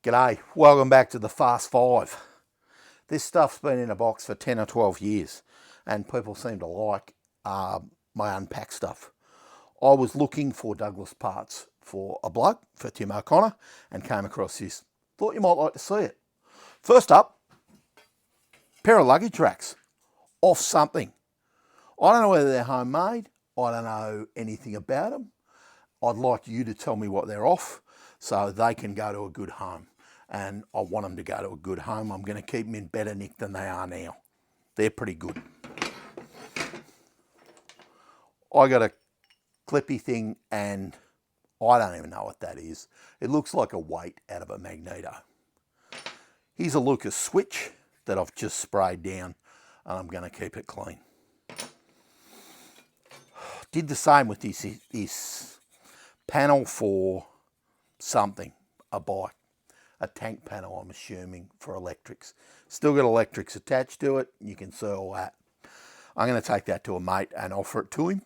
G'day, welcome back to the Fast Five. This stuff's been in a box for 10 or 12 years and people seem to like my Unpack stuff. I was looking for Douglas parts for a bloke, for Tim O'Connor, and came across this. Thought you might like to see it. First up, pair of luggage racks off something. I don't know whether they're homemade. I don't know anything about them. I'd like you to tell me what they're off so they can go to a good home. And I want them to go to a good home. I'm going to keep them in better nick than they are now. They're pretty good. I got a clippy thing and I don't even know what that is. It looks like a weight out of a magneto. Here's a Lucas switch that I've just sprayed down and I'm going to keep it clean. Did the same with this panel for something, a bike. A tank panel, I'm assuming, for electrics. Still got electrics attached to it. You can see all that. I'm going to take that to a mate and offer it to him,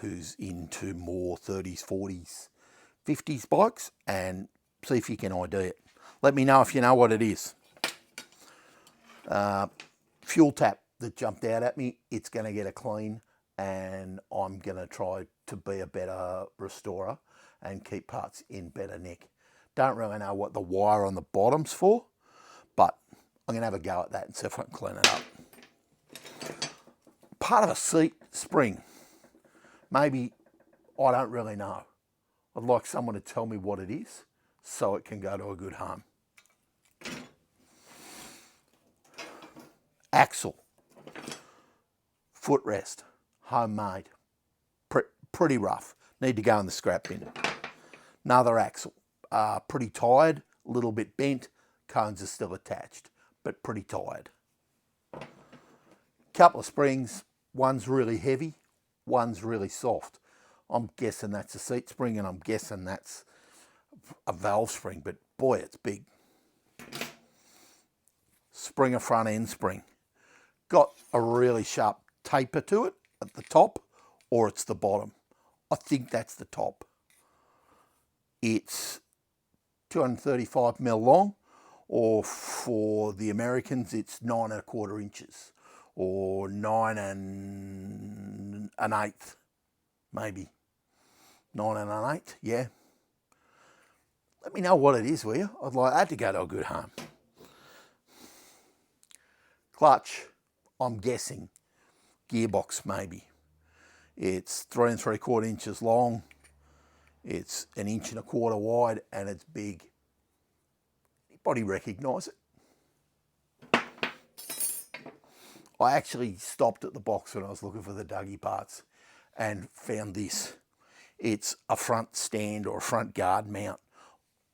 who's into more 30s, 40s, 50s bikes, and see if you can ID it. Let me know if you know what it is. Fuel tap that jumped out at me, it's going to get a clean, and I'm going to try to be a better restorer and keep parts in better nick. Don't really know what the wire on the bottom's for, but I'm going to have a go at that and see if I can clean it up. Part of a seat spring. Maybe, I don't really know. I'd like someone to tell me what it is so it can go to a good home. Axle. Footrest. Homemade. Pretty rough. Need to go in the scrap bin. Another axle. Pretty tired, a little bit bent, cones are still attached, but pretty tired. Couple of springs, one's really heavy, one's really soft. I'm guessing that's a seat spring and I'm guessing that's a valve spring, but boy, it's big. Spring, a front end spring. Got a really sharp taper to it at the top, or it's the bottom. I think that's the top. It's 235mm long, or for the Americans it's 9 1/4 inches, or 9 1/8, maybe 9 1/8. Yeah, let me know what it is, will you? I'd like that to go to a good home. Clutch, I'm guessing gearbox maybe. It's 3 3/4 inches long. It's 1 1/4 inches wide and it's big. Anybody recognise it? I actually stopped at the box when I was looking for the Dougie parts and found this. It's a front stand or a front guard mount,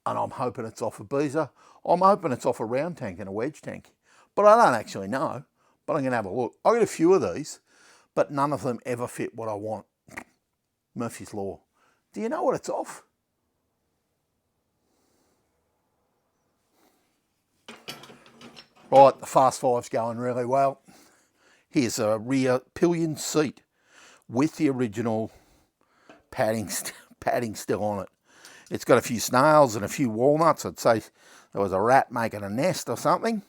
and I'm hoping it's off a Beezer. I'm hoping it's off a round tank and a wedge tank, but I don't actually know. But I'm going to have a look. I got a few of these, but none of them ever fit what I want. Murphy's Law. Do you know what it's off? Right, the Fast Five's going really well. Here's a rear pillion seat with the original padding still on it. It's got a few snails and a few walnuts. I'd say there was a rat making a nest or something,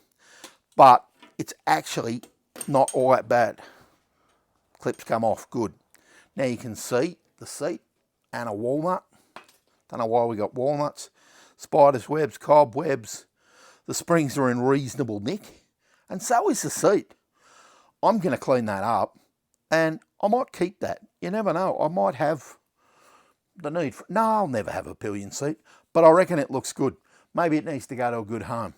but it's actually not all that bad. Clips come off good. Now you can see the seat and a walnut. Don't know why we got walnuts. Spiders' webs, cobwebs. The springs are in reasonable nick, and so is the seat. I'm going to clean that up, and I might keep that. You never know. I might have the need for... No, I'll never have a pillion seat, but I reckon it looks good. Maybe it needs to go to a good home.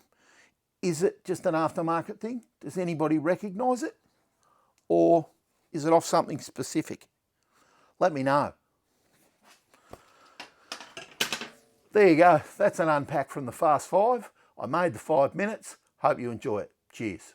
Is it just an aftermarket thing? Does anybody recognise it? Or is it off something specific? Let me know. There you go. That's an unpack from the Fast Five. I made the 5 minutes. Hope you enjoy it. Cheers.